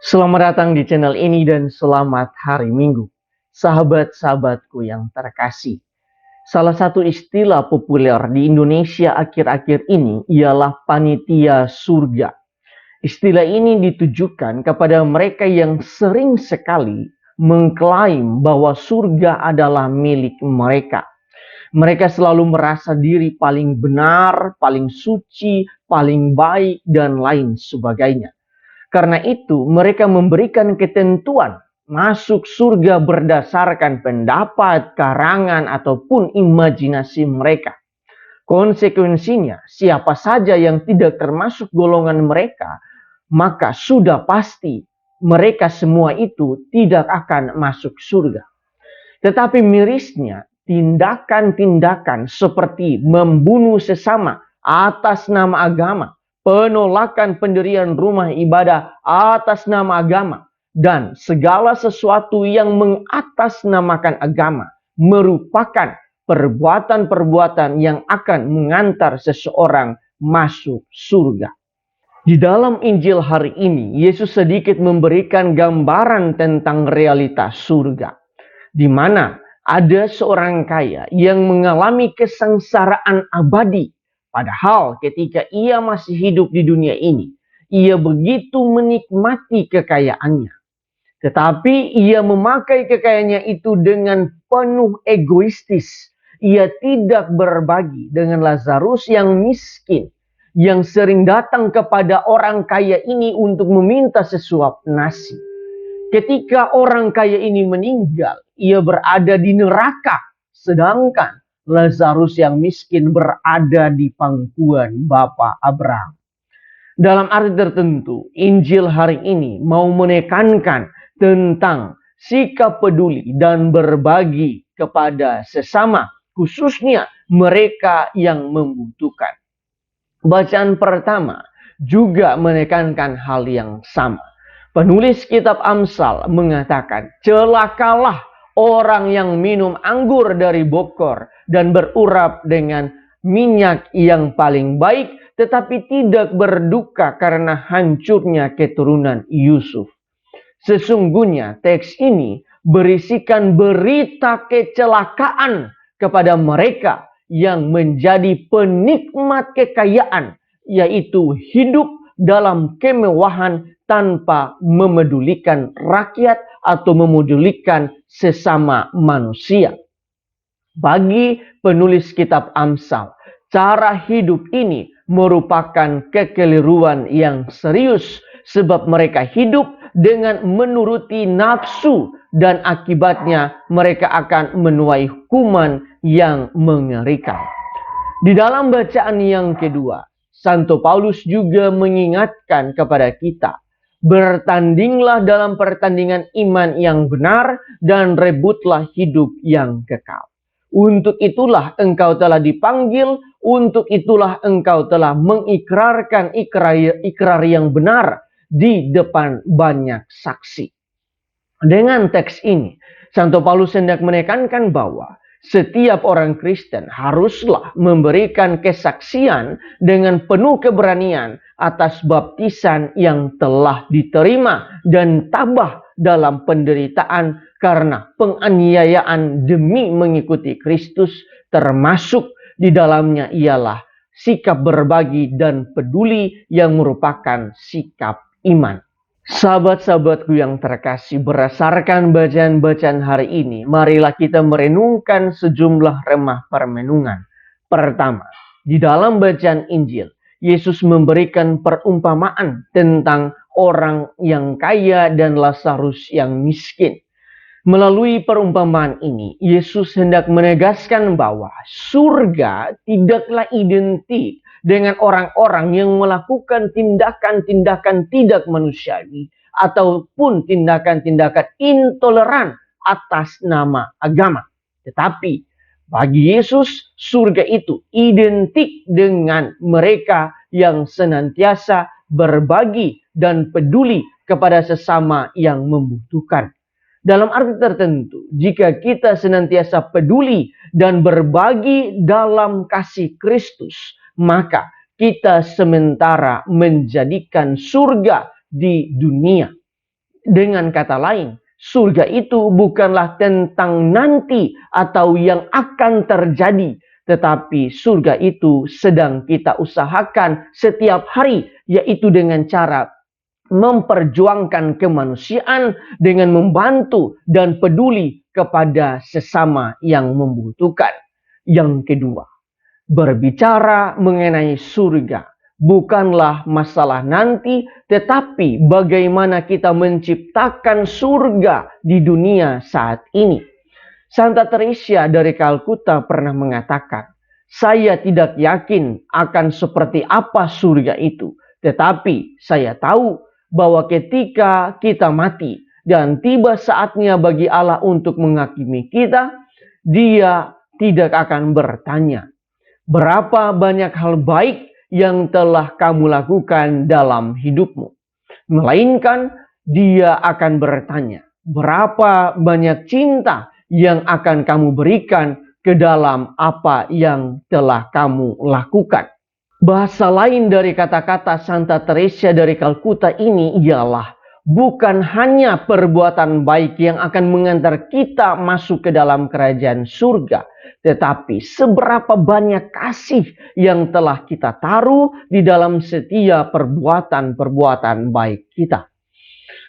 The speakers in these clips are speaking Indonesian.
Selamat datang di channel ini dan selamat hari Minggu. Sahabat-sahabatku yang terkasih. Salah satu istilah populer di Indonesia akhir-akhir ini ialah panitia surga. Istilah ini ditujukan kepada mereka yang sering sekali mengklaim bahwa surga adalah milik mereka. Mereka selalu merasa diri paling benar, paling suci, paling baik, dan lain sebagainya. Karena itu, mereka memberikan ketentuan masuk surga berdasarkan pendapat, karangan, ataupun imajinasi mereka. Konsekuensinya, siapa saja yang tidak termasuk golongan mereka, maka sudah pasti mereka semua itu tidak akan masuk surga. Tetapi mirisnya, tindakan-tindakan seperti membunuh sesama atas nama agama, penolakan pendirian rumah ibadah atas nama agama, dan segala sesuatu yang mengatasnamakan agama merupakan perbuatan-perbuatan yang akan mengantar seseorang masuk surga. Di dalam Injil hari ini, Yesus sedikit memberikan gambaran tentang realitas surga, di mana ada seorang kaya yang mengalami kesengsaraan abadi. Padahal ketika ia masih hidup di dunia ini, ia begitu menikmati kekayaannya. Tetapi ia memakai kekayaannya itu dengan penuh egoistis. Ia tidak berbagi dengan Lazarus yang miskin, yang sering datang kepada orang kaya ini untuk meminta sesuap nasi. Ketika orang kaya ini meninggal, ia berada di neraka, sedangkan Lazarus yang miskin berada di pangkuan Bapa Abraham. Dalam arti tertentu, Injil hari ini mau menekankan tentang sikap peduli dan berbagi kepada sesama, khususnya mereka yang membutuhkan. Bacaan pertama juga menekankan hal yang sama. Penulis kitab Amsal mengatakan, celakalah orang yang minum anggur dari bokor dan berurap dengan minyak yang paling baik, tetapi tidak berduka karena hancurnya keturunan Yusuf. Sesungguhnya teks ini berisikan berita kecelakaan kepada mereka yang menjadi penikmat kekayaan, yaitu hidup dalam kemewahan tanpa memedulikan rakyat atau memedulikan sesama manusia. Bagi penulis kitab Amsal, cara hidup ini merupakan kekeliruan yang serius sebab mereka hidup dengan menuruti nafsu dan akibatnya mereka akan menuai hukuman yang mengerikan. Di dalam bacaan yang kedua, Santo Paulus juga mengingatkan kepada kita, bertandinglah dalam pertandingan iman yang benar dan rebutlah hidup yang kekal. Untuk itulah engkau telah dipanggil, untuk itulah engkau telah mengikrarkan ikrar yang benar di depan banyak saksi. Dengan teks ini, Santo Paulus hendak menekankan bahwa setiap orang Kristen haruslah memberikan kesaksian dengan penuh keberanian atas baptisan yang telah diterima dan tabah dalam penderitaan karena penganiayaan demi mengikuti Kristus, termasuk di dalamnya ialah sikap berbagi dan peduli yang merupakan sikap iman. Sahabat-sahabatku yang terkasih, berdasarkan bacaan-bacaan hari ini, marilah kita merenungkan sejumlah remah permenungan. Pertama, di dalam bacaan Injil, Yesus memberikan perumpamaan tentang orang yang kaya dan Lazarus yang miskin. Melalui perumpamaan ini, Yesus hendak menegaskan bahwa surga tidaklah identik dengan orang-orang yang melakukan tindakan-tindakan tidak manusiawi ataupun tindakan-tindakan intoleran atas nama agama. Tetapi bagi Yesus, surga itu identik dengan mereka yang senantiasa berbagi dan peduli kepada sesama yang membutuhkan. Dalam arti tertentu, jika kita senantiasa peduli dan berbagi dalam kasih Kristus, maka kita sementara menjadikan surga di dunia. Dengan kata lain, surga itu bukanlah tentang nanti atau yang akan terjadi, tetapi surga itu sedang kita usahakan setiap hari, yaitu dengan cara memperjuangkan kemanusiaan dengan membantu dan peduli kepada sesama yang membutuhkan. Yang kedua, berbicara mengenai surga bukanlah masalah nanti, tetapi bagaimana kita menciptakan surga di dunia saat ini. Santa Teresa dari Kalkuta pernah mengatakan, "Saya tidak yakin akan seperti apa surga itu, tetapi saya tahu bahwa ketika kita mati dan tiba saatnya bagi Allah untuk menghakimi kita, Dia tidak akan bertanya, 'Berapa banyak hal baik yang telah kamu lakukan dalam hidupmu?' Melainkan Dia akan bertanya, 'Berapa banyak cinta yang akan kamu berikan ke dalam apa yang telah kamu lakukan?'" Bahasa lain dari kata-kata Santa Teresa dari Kalkuta ini ialah bukan hanya perbuatan baik yang akan mengantar kita masuk ke dalam kerajaan surga, tetapi seberapa banyak kasih yang telah kita taruh di dalam setiap perbuatan-perbuatan baik kita.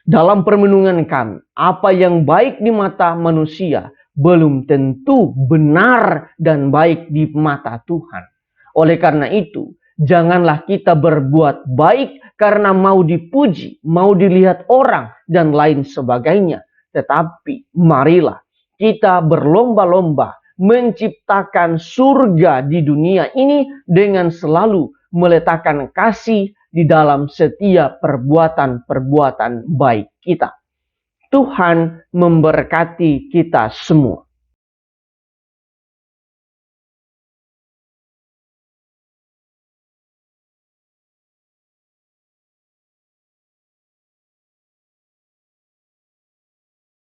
Dalam permenungan kami, apa yang baik di mata manusia belum tentu benar dan baik di mata Tuhan. Oleh karena itu, janganlah kita berbuat baik karena mau dipuji, mau dilihat orang, dan lain sebagainya. Tetapi marilah kita berlomba-lomba menciptakan surga di dunia ini dengan selalu meletakkan kasih di dalam setiap perbuatan-perbuatan baik kita. Tuhan memberkati kita semua.